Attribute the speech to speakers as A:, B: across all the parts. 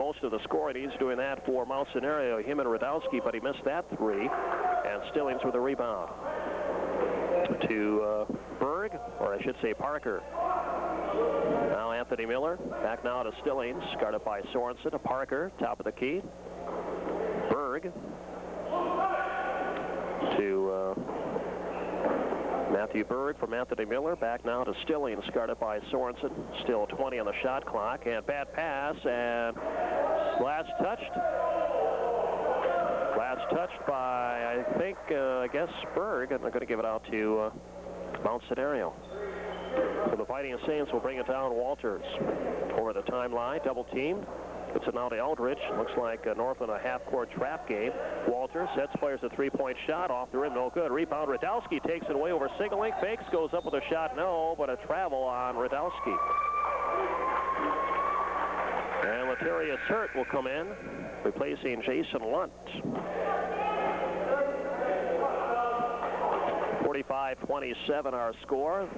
A: most of the scoring. He's doing that for Mount Senario, him and Radowski, but he missed that three. And Stillings with a rebound to Berg, or I should say Parker. Now Anthony Miller, back now to Stillings, guarded by Sorensen, to Parker, top of the key. Berg to Matthew Berg from Anthony Miller, back now to Stillings, guarded by Sorensen. Still 20 on the shot clock, and bad pass, and last touched by, I think, I guess, Berg, and they're going to give it out to Mount Senario. So the Fighting Saints will bring it down. Walters over the timeline, double teamed. Puts it now to Eldridge. Looks like Northland a half-court trap game. Walters sets, fires a three-point shot off the rim, no good. Rebound, Radowski takes it away over Singlink. Fakes, goes up with a shot, no, but a travel on Radowski. And Letarius Hurt will come in, replacing Jason Lunt. 45-27 our score.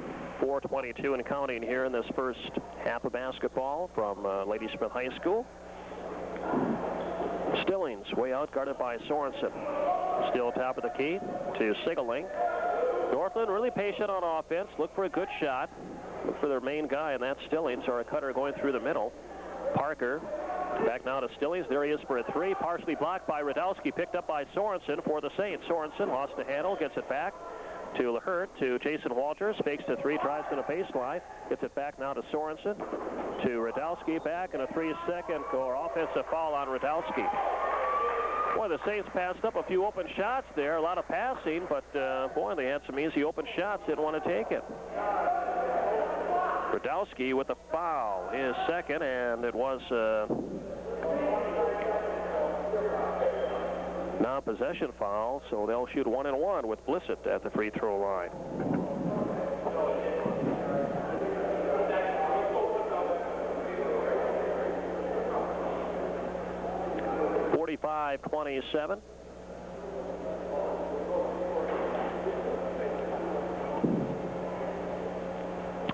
A: 4:22 and counting here in this first half of basketball from Ladysmith High School. Stillings way out, guarded by Sorensen. Still top of the key to Singlink. Northland really patient on offense. Look for a good shot. Look for their main guy, and that's Stillings, or a cutter going through the middle. Parker back now to Stillings. There he is for a three. Partially blocked by Radowski. Picked up by Sorensen for the Saints. Sorensen lost the handle, gets it back to Hurt, to Jason Walters, fakes to three, drives to the baseline, gets it back now to Sorensen, to Radowski, back, and a 3-second or offensive foul on Radowski. Boy, the Saints passed up a few open shots there, a lot of passing, but boy, they had some easy open shots, didn't want to take it. Radowski with the foul, his second, and it was non-possession foul, so they'll shoot 1-and-1 with Blissett at the free throw line. (45-27).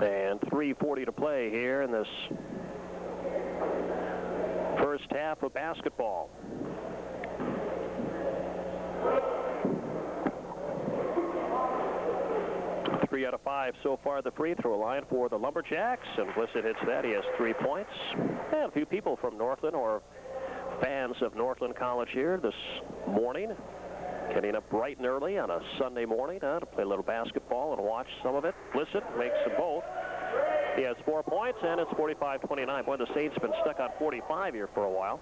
A: And 3:40 to play here in this first half of basketball. 3 out of 5 so far at the free throw line for the Lumberjacks, and Blissett hits that. He has 3 points. And a few people from Northland or fans of Northland College here this morning, getting up bright and early on a Sunday morning to play a little basketball and watch some of it. Blissett makes them both. He has 4 points, and it's 45-29. Boy, the Saints have been stuck on 45 here for a while.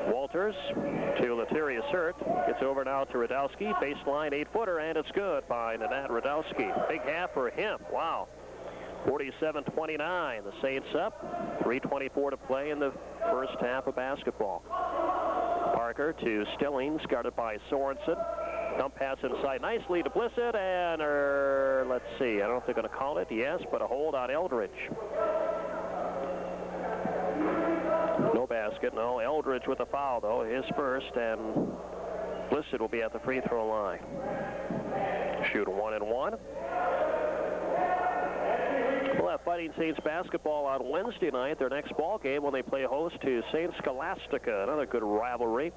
A: Walters to Letarius Hurt. Gets over now to Radowski. Baseline 8-footer, and it's good by Nanat Radowski. Big half for him. Wow. 47-29. The Saints up. 3:24 to play in the first half of basketball. Parker to Stillings, guarded by Sorensen. Dump pass inside nicely to Blissett, and let's see, I don't know if they're going to call it, yes, but a hold on Eldridge. No basket, no. Eldridge with a foul, though, his first, and Blissett will be at the free throw line. Shoot 1-and-1. We'll have Fighting Saints basketball on Wednesday night, their next ball game, when they play host to St. Scholastica. Another good rivalry,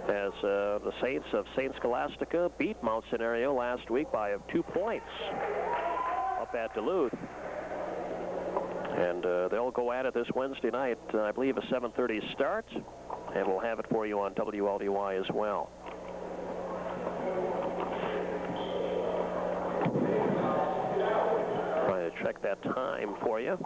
A: as the Saints of St. Scholastica beat Mount Senario last week by 2 points up at Duluth. And they'll go at it this Wednesday night, I believe a 7:30 start, and we'll have it for you on WLDY as well. Trying to check that time for you.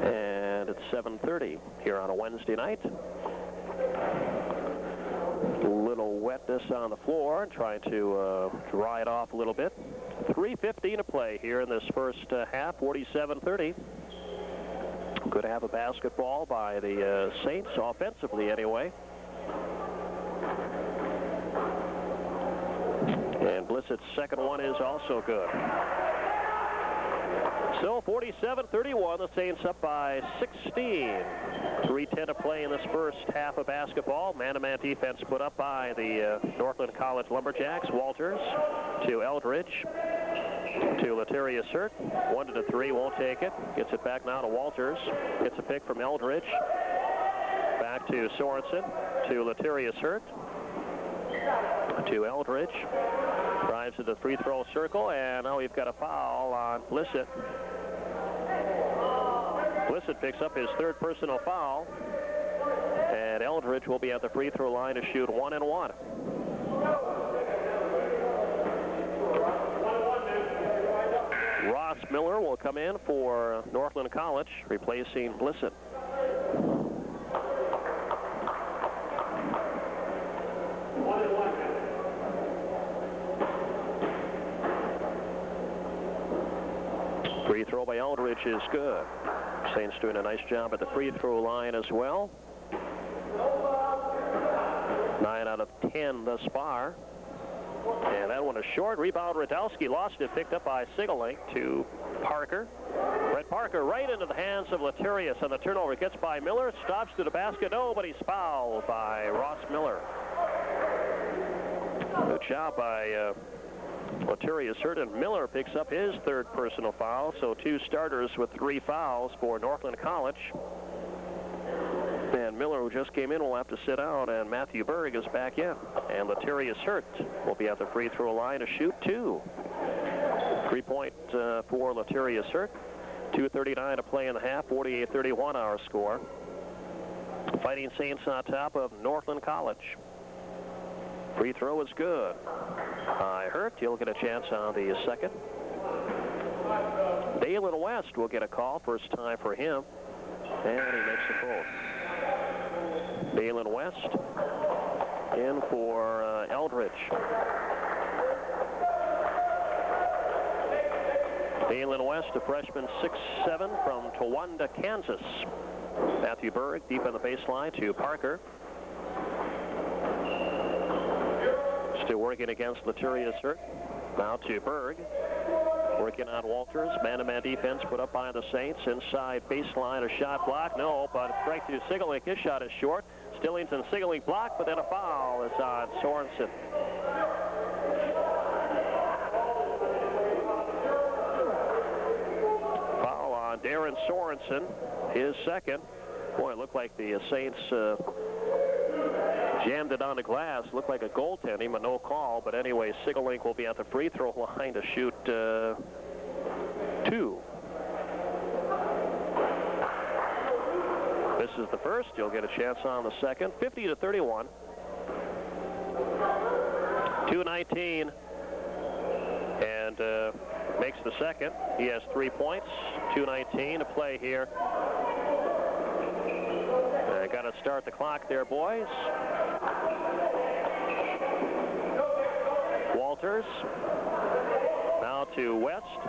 A: And it's 7:30 here on a Wednesday night. A little wetness on the floor, trying to dry it off a little bit. 3:15 to play here in this first half, 47-30. Good to have a basketball by the Saints, offensively anyway. And Blissett's second one is also good. So 47-31, the Saints up by 16. 3:10 to play in this first half of basketball. Man-to-man defense put up by the Northland College Lumberjacks. Walters to Eldridge. To Letarius Hurt. 1-3, won't take it. Gets it back now to Walters. Gets a pick from Eldridge. Back to Sorensen. To Letarius Hurt. To Eldridge. Drives to the free throw circle, and now we've got a foul on Blissett. Blissett picks up his third personal foul, and Eldridge will be at the free throw line to shoot 1-1. Ross Miller will come in for Northland College, replacing Blissett. Free throw by Eldridge is good. Saints doing a nice job at the free throw line as well. 9 out of 10 thus far. And that one is short. Rebound, Radowski lost it. Picked up by Sigalink to Parker. Brett Parker right into the hands of Letarius on the turnover. Gets by Miller. Stops to the basket. No, but he's fouled by Ross Miller. Good job by Letarius Hurt, and Miller picks up his third personal foul. So 2 starters with 3 fouls for Northland College. And Miller, who just came in, will have to sit out, and Matthew Berg is back in. And Letarius Hurt will be at the free throw line to shoot 2. 3-point for Letarius Hurt. 2:39 to play in the half. 48-31 our score. Fighting Saints on top of Northland College. Free throw is good. Hurt, he'll get a chance on the second. Dalen West will get a call. First time for him. And he makes the both. Dalen West in for Eldridge. Dalen West, a freshman, 6'7", from Towanda, Kansas. Matthew Berg deep on the baseline to Parker. Still working against Letarius Hurt. Now to Berg. Working on Walters. Man-to-man defense put up by the Saints. Inside baseline, a shot block. No, but strike to Sigalink. His shot is short. Stillings and Sigalink block, but then a foul is on Sorensen. Foul on Darren Sorensen. His second. Boy, it looked like the Saints jammed it on the glass. Looked like a goaltending, but no call. But anyway, Sigalink will be at the free throw line to shoot 2. This is the first. You'll get a chance on the second. 50-31. 2:19. And makes the second. He has 3 points. 2:19 to play here. Got to start the clock there, boys. Walters. Now to West.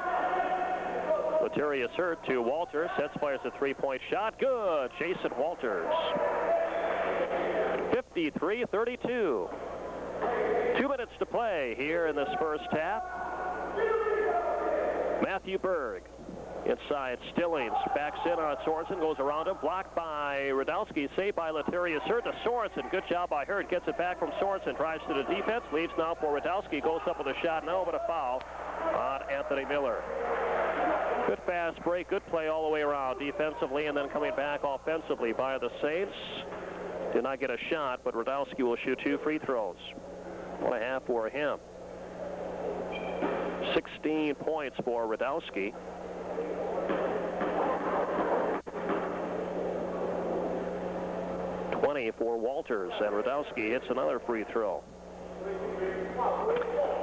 A: Letarius Hurt to Walters. Sets players a 3-point shot. Good. Jason Walters. 53-32. 2 minutes to play here in this first half. Matthew Berg. Inside, Stillings backs in on Sorensen, goes around him, blocked by Radowski, saved by Letarius Hurt to Sorensen. Good job by Hurt, gets it back from Sorensen, drives to the defense, leaves now for Radowski, goes up with a shot, no, but a foul on Anthony Miller. Good fast break, good play all the way around defensively, and then coming back offensively by the Saints. Did not get a shot, but Radowski will shoot 2 free throws. 1.5 for him. 16 points for Radowski. 20 for Walters, and Radowski hits another free throw.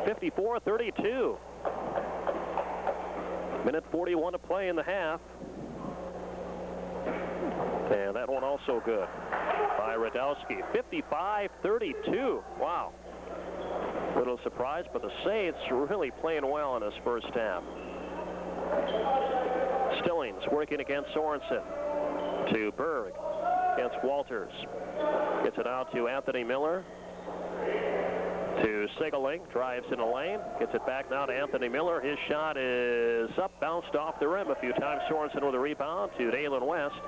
A: 54-32. Minute 41 to play in the half. And that one also good by Radowski. 55-32. Wow. Little surprise, but the Saints really playing well in this first half. Stillings working against Sorensen. To Berg. Against Walters. Gets it out to Anthony Miller. To Sigalink. Drives in the lane. Gets it back now to Anthony Miller. His shot is up. Bounced off the rim a few times. Sorensen with a rebound to Dalen West.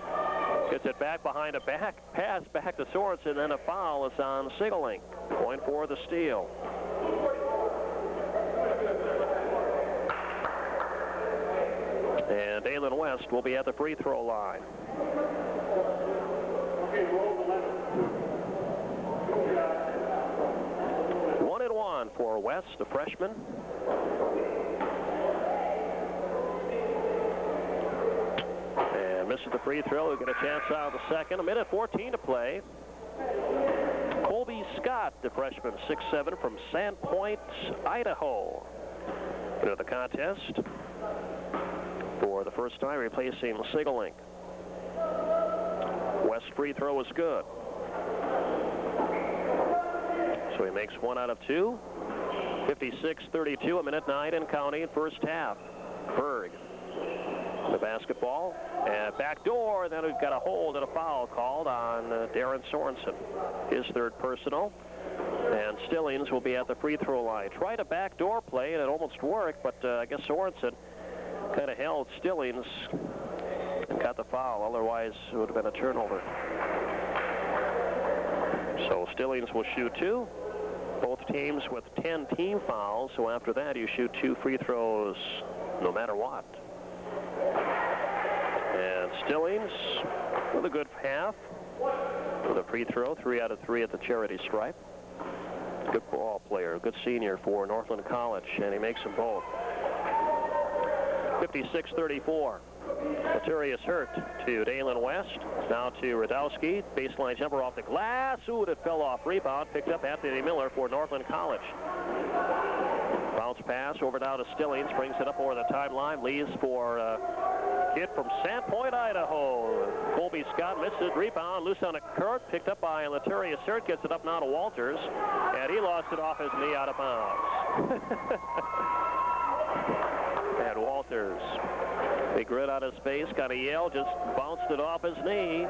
A: Gets it back behind a back pass back to Sorensen. Then a foul is on Sigalink. Going for the steal. And Dalen West will be at the free throw line. 1-1 for West, the freshman. And misses the free throw. He'll get a chance out of the second. 1:14 to play. Colby Scott, the freshman, 6'7", from Sandpoint, Idaho. Into the contest for the first time, replacing Sigelink. West free throw is good. So he makes 1 out of 2. 56-32, 1:09 and counting, first half. Berg, the basketball, and back door. Then we've got a hold and a foul called on Darren Sorensen. His third personal. And Stillings will be at the free throw line. Tried a backdoor play, and it almost worked, but I guess Sorensen kind of held Stillings and got the foul. Otherwise, it would have been a turnover. So Stillings will shoot 2. Both teams with 10 team fouls, so after that, you shoot 2 free throws no matter what. And Stillings with a good half with a free throw, 3 out of 3 at the charity stripe. Good ball player, good senior for Northland College, and he makes them both. 56-34. Laturius Hurt to Dalen West. Now to Radowski. Baseline jumper off the glass. Ooh, it fell off. Rebound picked up Anthony Miller for Northland College. Bounce pass over now to Stillings. Brings it up over the timeline. Leaves for kid from Sandpoint, Idaho. Colby Scott misses. Rebound. Loose on a court. Picked up by Laturius Hurt. Gets it up now to Walters. And he lost it off his knee out of bounds. And Walters, big grin on his face, kind of yelled, just bounced it off his knee.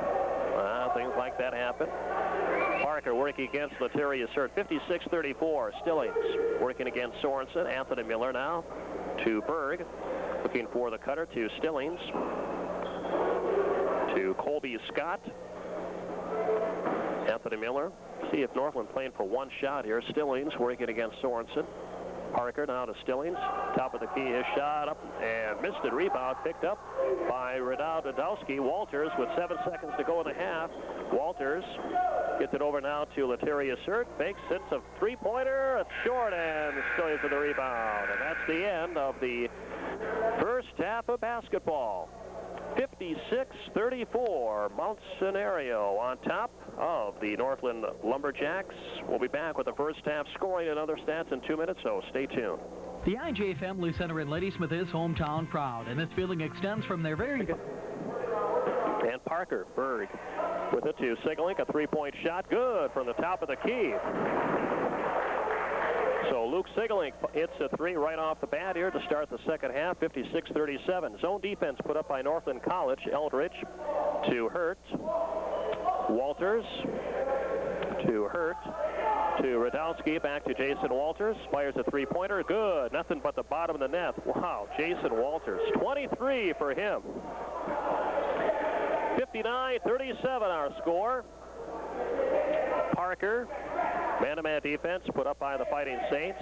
A: Things like that happen. Parker working against Laturius Hurt. 56-34. Stillings working against Sorensen. Anthony Miller now to Berg. Looking for the cutter to Stillings. To Colby Scott. Anthony Miller. See if Northland playing for one shot here. Stillings working against Sorensen. Parker now to Stillings. Top of the key, his shot up and missed it. Rebound picked up by Radowski. Walters with 7 seconds to go in the half. Walters gets it over now to Laturius Hurt. Fakes, hits a three-pointer. It's short and Stillings with the rebound. And that's the end of the first half of basketball. 56-34, Mount Senario on top of the Northland Lumberjacks. We'll be back with the first half scoring and other stats in 2 minutes, so stay tuned.
B: The IJ Family Center in Ladysmith is hometown proud, and this feeling extends from their very...
A: And Parker, Berg, with it to Sigelink, a three-point shot, good from the top of the key. So Luke Sigelink hits a 3 right off the bat here to start the second half, 56-37. Zone defense put up by Northland College. Eldridge to Hurt. Walters to Hurt. To Radowski, back to Jason Walters. Fires a three-pointer. Good. Nothing but the bottom of the net. Wow, Jason Walters. 23 for him. 59-37 our score. Parker. Man-to-man defense put up by the Fighting Saints.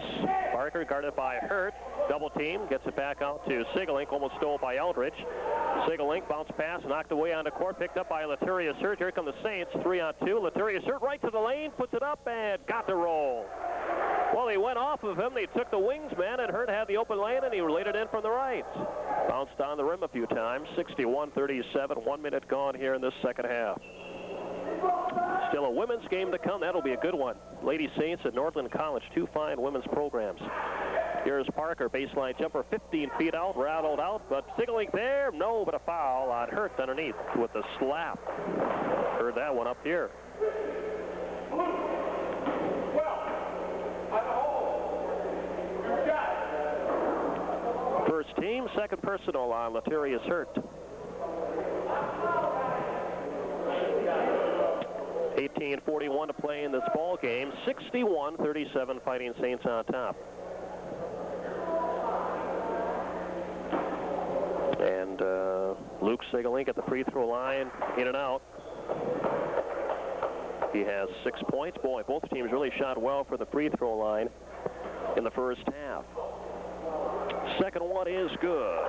A: Parker guarded by Hurt. Double team. Gets it back out to Sigelink. Almost stole by Eldridge. Sigelink bounce pass. Knocked away on the court. Picked up by Laturius Hurt. Here come the Saints. 3-on-2. Laturius Hurt right to the lane. Puts it up and got the roll. Well, he went off of him. They took the wings, man, and Hurt had the open lane, and he laid it in from the right. Bounced on the rim a few times. 61-37. 1 minute gone here in this second half. Still a women's game to come. That'll be a good one. Lady Saints at Northland College, 2 fine women's programs. Here's Parker, baseline jumper, 15 feet out, rattled out, but Sigelink there, no, but a foul on Hurt underneath with the slap. Heard that one up here. First team, second personal on Laturius Hurt. 18:41 to play in this ball game. 61-37 Fighting Saints on top. And Luke Sigelink at the free throw line, in and out. He has 6 points. Boy, both teams really shot well for the free throw line in the first half. Second one is good.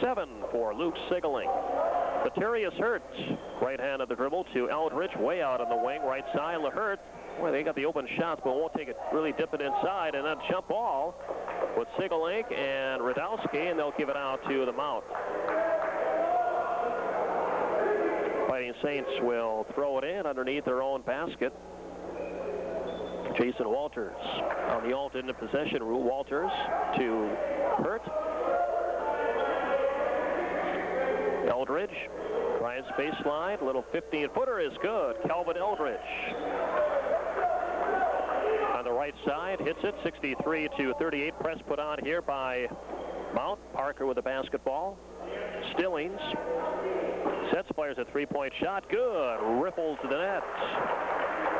A: 7 for Luke Sigeling. Latarius Hurt, right hand of the dribble to Eldridge, way out on the wing, right side. LaHurt, well, they got the open shots, but won't take it, really dip it inside, and then jump ball with Sigeling and Radowski, and they'll give it out to the Mount. Fighting Saints will throw it in underneath their own basket. Jason Walters on the alternate possession rule. Walters to Hurt. Eldridge tries baseline. Little 15-footer is good. Calvin Eldridge on the right side hits it. 63-38. Press put on here by Mount. Parker with the basketball. Stillings sets, players a three-point shot. Good. Ripples to the net.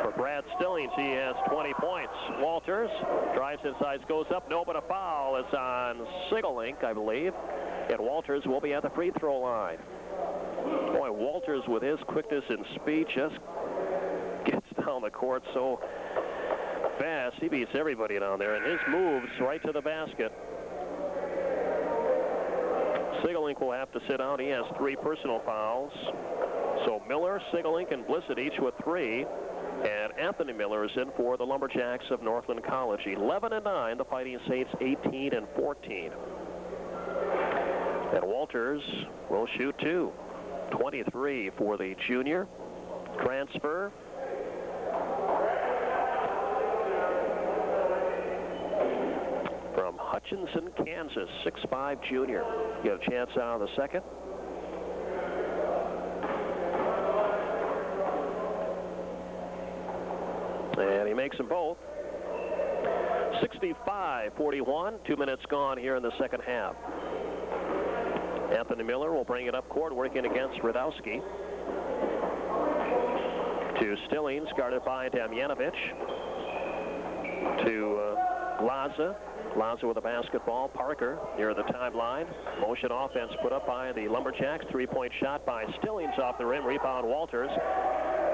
A: For Brad Stillings, he has 20 points. Walters drives inside, goes up. No, but a foul is on Sigeling, I believe. And Walters will be at the free throw line. Boy, Walters with his quickness and speed just gets down the court so fast. He beats everybody down there, and his moves right to the basket. Sigeling will have to sit out. He has 3 personal fouls. So Miller, Sigeling, and Blissett each with 3. And Anthony Miller is in for the Lumberjacks of Northland College. 11-9, the Fighting Saints 18-14. And Walters will shoot 2. 23 for the junior. Transfer. From Hutchinson, Kansas, 6'5" junior. Get a chance out of the second. And he makes them both. 65-41, 2 minutes gone here in the second half. Anthony Miller will bring it up court, working against Radowski. To Stillings, guarded by Damjanovic. To Glaza. Glaza with a basketball. Parker near the timeline. Motion offense put up by the Lumberjacks. Three-point shot by Stillings off the rim. Rebound Walters.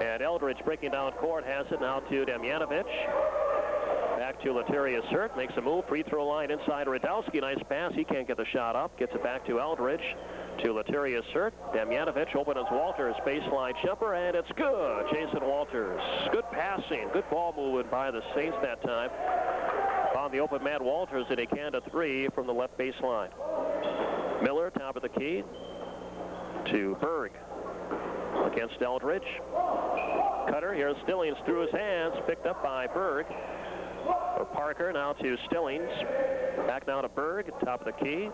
A: And Eldridge breaking down court has it now to Damjanovic. Back to Latarius Hurt. Makes a move. Free throw line inside Radowski. Nice pass. He can't get the shot up. Gets it back to Eldridge. To Latarius Hurt. Damjanovic open as Walters. Baseline jumper. And it's good. Jason Walters. Good passing. Good ball movement by the Saints that time. On the open man, Walters, and he can to 3 from the left baseline. Miller, top of the key. To Berg. Against Eldridge. Cutter, here's Stillings through his hands, picked up by Berg. For Parker, now to Stillings. Back now to Berg, top of the key.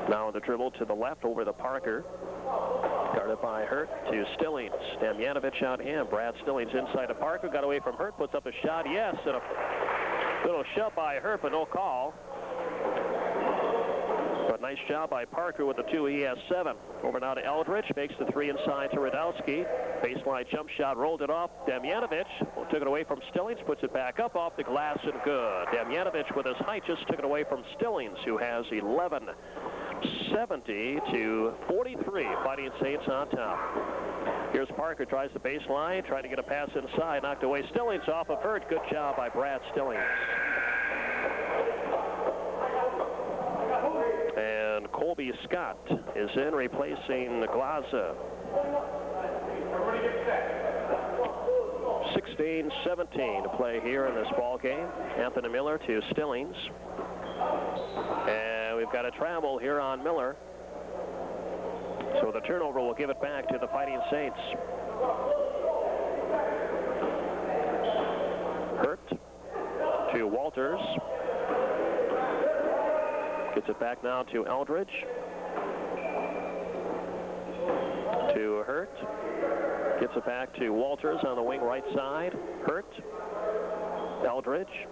A: Now the dribble to the left over the Parker. Guarded by Hurt to Stillings. Damjanovic out him. Brad Stillings inside to Parker. Got away from Hurt, puts up a shot. Yes, and a little shove by Hurt, but no call. But nice job by Parker with the 2. He has 7. Over now to Eldridge. Makes the 3 inside to Radowski. Baseline jump shot. Rolled it off. Damjanovic took it away from Stillings. Puts it back up off the glass and good. Damjanovic with his height just took it away from Stillings, who has 11. 70-43. Fighting Saints on top. Here's Parker. Tries the baseline. Trying to get a pass inside. Knocked away. Stillings off of Hurt. Good job by Brad Stillings. And Colby Scott is in, replacing Glaza. 16-17 to play here in this ball game. Anthony Miller to Stillings. And we've got a travel here on Miller. So the turnover will give it back to the Fighting Saints. Hurt to Walters. Gets it back now to Eldridge. To Hurt. Gets it back to Walters on the wing right side. Hurt. Eldridge.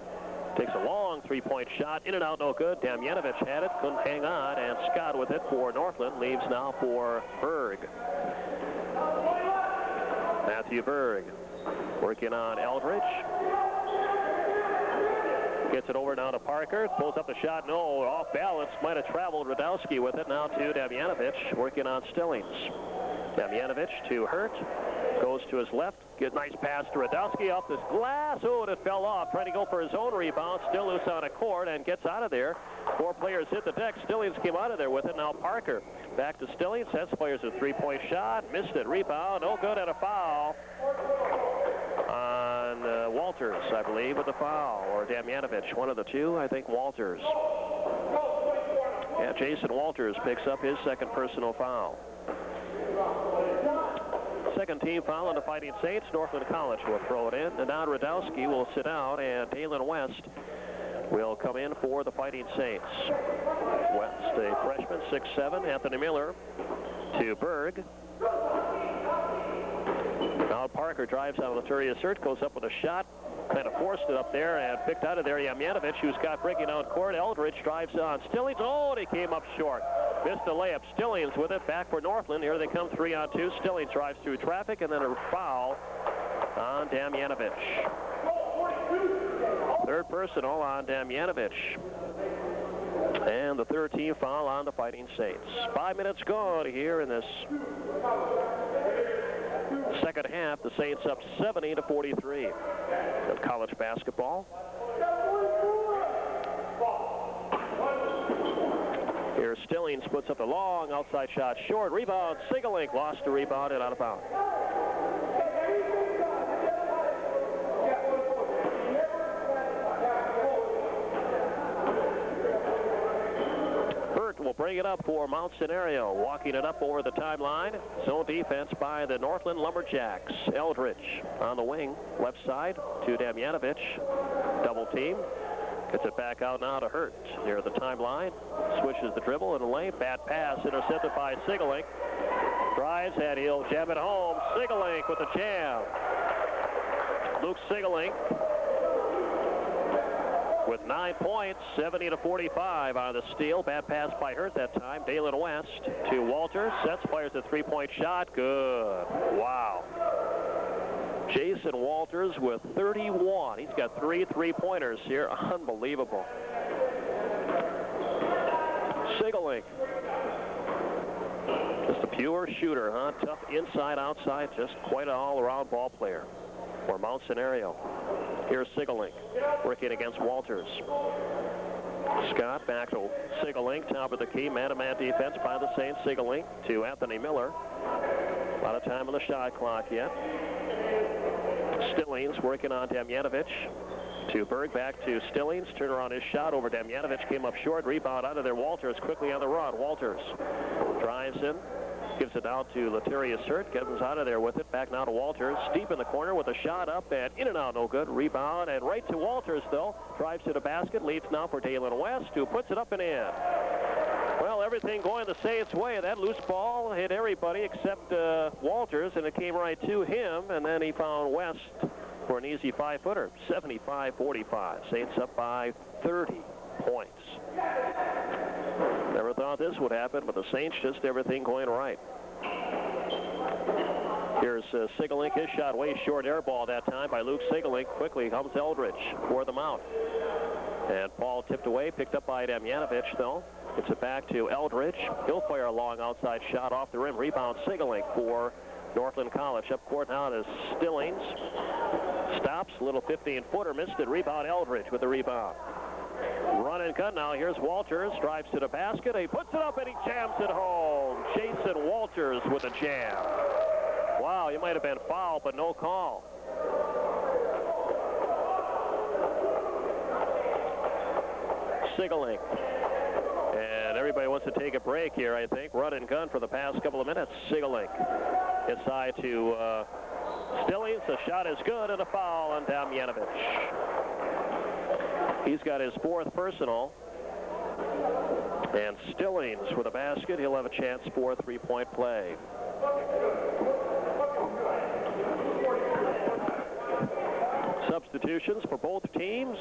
A: Takes a long three-point shot. In and out, no good. Damjanovic had it. Couldn't hang on. And Scott with it for Northland. Leaves now for Berg. Matthew Berg working on Eldridge. Gets it over now to Parker. Pulls up the shot. No, off balance. Might have traveled. Radowski with it. Now to Damjanovic. Working on Stillings. Damjanovic to Hurt. Goes to his left. Good, nice pass to Radowski off this glass. Oh, and it fell off. Trying to go for his own rebound. Still loose on a court and gets out of there. 4 players hit the deck. Stillings came out of there with it. Now Parker back to Stillings. Sets players a three-point shot. Missed it. Rebound. No good, and a foul on Walters, I believe, with the foul. Or Damjanovic. One of the two. I think Walters. Yeah, Jason Walters picks up his second personal foul. Second team foul on the Fighting Saints. Northland College will throw it in. And now Radowski will sit out, and Dalen West will come in for the Fighting Saints. West, a freshman, 6'7". Anthony Miller to Berg. Now Parker drives out of Laturia Sert, goes up with a shot. Kind of forced it up there and picked out of there. Damjanovic, who's got breaking down court. Eldridge drives on. Stillings, oh, and he came up short. Missed a layup. Stillings with it. Back for Northland. Here they come 3-on-2. Stillings drives through traffic, and then a foul on Damjanovic. Third personal on Damjanovic. And the third team foul on the Fighting Saints. 5 minutes gone here in this second half. The Saints up 70-43 of college basketball. Here Stillings puts up a long outside shot. Short rebound. Sigalink lost the rebound and out of bounds. Will bring it up for Mount Senario, walking it up over the timeline. Zone defense by the Northland Lumberjacks. Eldridge on the wing, left side to Damjanovic. Double team. Gets it back out now to Hurt near the timeline. Switches the dribble in the lane. Bad pass intercepted by Sigalink. Drives and he'll jam it home. Sigalink with the jam. Luke Sigalink with 9 points, 70-45 on the steal. Bad pass by Hurt that time. Dalen West to Walters. Sets, fires a three-point shot. Good. Wow. Jason Walters with 31. He's got 3 three-pointers here. Unbelievable. Sigalink. Just a pure shooter, huh? Tough inside, outside. Just quite an all-around ball player for Mount Senario. Here's Sigalink working against Walters. Scott back to Sigalink, top of the key. Man-to-man defense by the Saints. Sigalink to Anthony Miller. A lot of time on the shot clock yet. Stillings working on Damjanovic. To Berg, back to Stillings. Turn around his shot over Damjanovic. Came up short. Rebound out of there. Walters quickly on the run. Walters drives in. Gives it out to Latarius Hurt. Gets out of there with it. Back now to Walters. Deep in the corner with a shot up and in and out. No good. Rebound and right to Walters, though. Drives to the basket. Leads now for Dalen West, who puts it up and in. Well, everything going the Saints' way. That loose ball hit everybody except Walters, and it came right to him. And then he found West for an easy 5-footer. 75-45. Saints up by 30 points. Never thought this would happen, but the Saints just everything going right. Here's Sigalink. His shot way short, air ball that time by Luke Sigalink. Quickly comes Eldridge for the mount. And Paul tipped away, picked up by Damjanovic, though. Gets it back to Eldridge. He'll fire a long outside shot off the rim. Rebound Sigalink for Northland College. Up court now to Stillings. Stops, little 15-footer, missed it. Rebound Eldridge with the rebound. Run and gun now. Here's Walters. Drives to the basket. He puts it up and he jams it home. Jason Walters with a jam. Wow, he might have been fouled, but no call. Sigalink. And everybody wants to take a break here, I think. Run and gun for the past couple of minutes. Sigalink. Inside to Stillings. The shot is good and a foul on Damjanovic. He's got his 4th personal. And Stillings with a basket. He'll have a chance for 3-point play. Substitutions for both teams.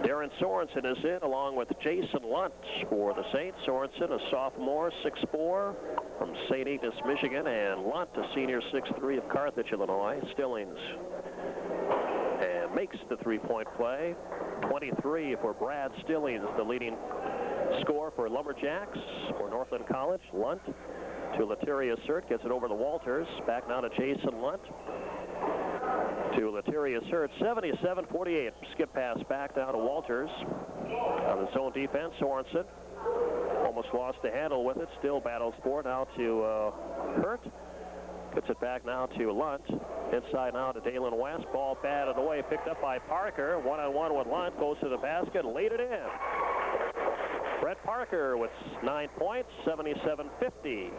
A: Darren Sorensen is in along with Jason Lunt for the Saints. Sorensen, a sophomore, 6'4", from St. Ignace, Michigan, and Lunt, a senior, 6'3", of Carthage, Illinois. Stillings and makes the 3-point play. 23 for Brad Stillings, the leading scorer for Lumberjacks for Northland College. Lunt to Lataria Surt, gets it over to Walters. Back now to Jason Lunt. To Lataria Surt, 77-48. Skip pass back down to Walters. On the zone defense, Sorensen almost lost the handle with it. Still battles for it. Now to Hurt. Gets it back now to Lunt. Inside now to Dalen West. Ball batted away. Picked up by Parker. One-on-one with Lunt. Goes to the basket. Laid it in. Brett Parker with 9 points. 77-50.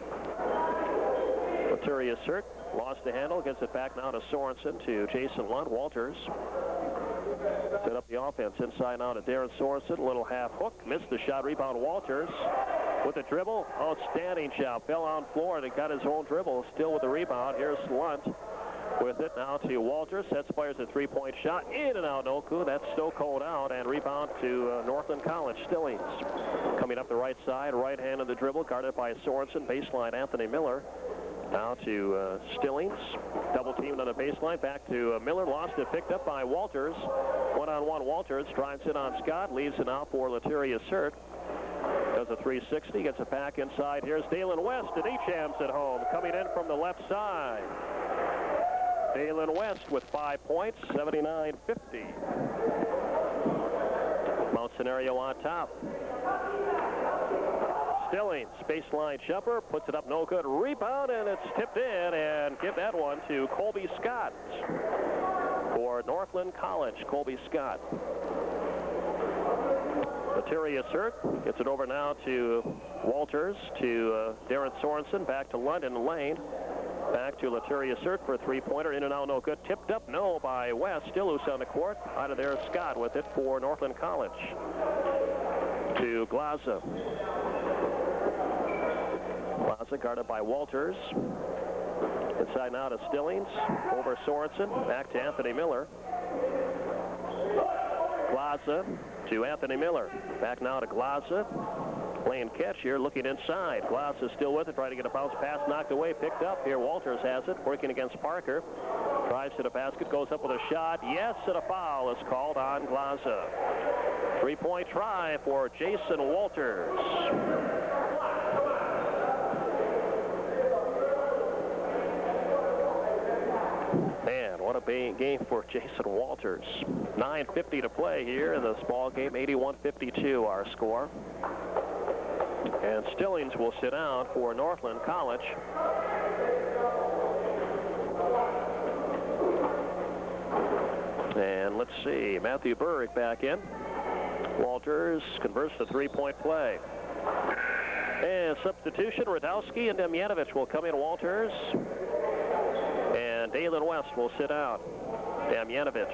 A: Lataria Surt lost the handle. Gets it back now to Sorensen. To Jason Lunt. Walters set up the offense. Inside now to Darren Sorensen. Little half hook. Missed the shot. Rebound Walters. With the dribble, outstanding job. Fell on floor and got his own dribble. Still with the rebound. Here's Lunt with it now to Walters. Sets fires a three-point shot. In and out, no coup. That's so cold out. And rebound to Northland College. Stillings coming up the right side. Right hand of the dribble. Guarded by Sorensen. Baseline Anthony Miller. Now to Stillings. Double teamed on the baseline. Back to Miller. Lost it. Picked up by Walters. One-on-one Walters. Drives in on Scott. Leaves it out for Lataria Surt. Does a 360, gets it back inside. Here's Dalen West, and he jams it home. Coming in from the left side. Dalen West with 5 points, 79-50. Mount Senario on top. Stillings, baseline jumper, puts it up, no good. Rebound, and it's tipped in, and give that one to Colby Scott for Northland College. Colby Scott. Lataria Surt gets it over now to Walters, to Darren Sorensen, back to London Lane, back to Lataria Surt for a three-pointer, in and out, no good. Tipped up, no, by West, still loose on the court. Out of there, Scott with it for Northland College. To Glaza. Glaza guarded by Walters. Inside now to Stillings, over Sorensen, back to Anthony Miller. Glaza to Anthony Miller. Back now to Glaza. Playing catch here, looking inside. Glaza is still with it, trying to get a bounce pass knocked away. Picked up here. Walters has it, working against Parker. Drives to the basket, goes up with a shot. Yes, and a foul is called on Glaza. Three-point try for Jason Walters. Man, what a game for Jason Walters. 9:50 to play here in this ball game. 81-52 our score. And Stillings will sit down for Northland College. And let's see, Matthew Berg back in. Walters converts to three-point play. And substitution, Radowski and Demjanovic will come in. Walters. And Dalen West will sit out. Damjanovic.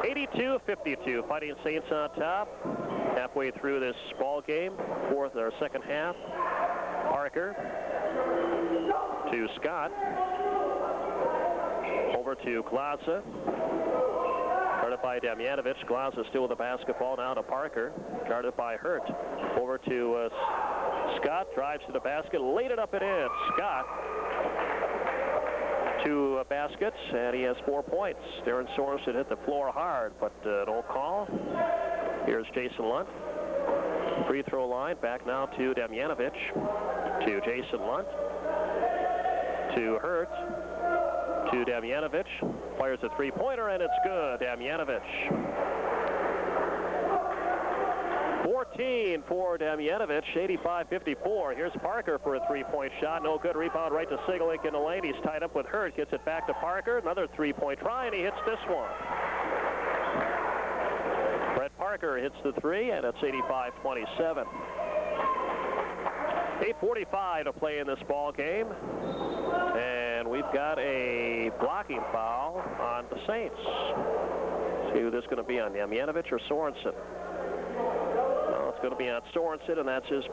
A: (82-52). Fighting Saints on top. Halfway through this ball game, fourth or second half. Parker to Scott. Over to Glaza. Guarded by Damjanovic. Glaza still with the basketball now to Parker. Guarded by Hurt. Over to Scott. Drives to the basket. Laid it up and in. Scott. Two baskets, and he has 4 points. Darren Sorensen hit the floor hard, but no call. Here's Jason Lunt. Free throw line. Back now to Damjanovic. To Jason Lunt. To Hurt. To Damjanovic. Fires a three-pointer, and it's good. Damjanovic. 14 for Damjanovic, 85-54. Here's Parker for a three-point shot. No good. Rebound right to Sigalink in the lane. He's tied up with Hurt. Gets it back to Parker. Another three-point try, and he hits this one. Brett Parker hits the three, and it's 85-27. 8:45 to play in this ball game. And we've got a blocking foul on the Saints. See who this is going to be on, Damjanovic or Sorensen? Well, it's going to be on Sorensen, and that's his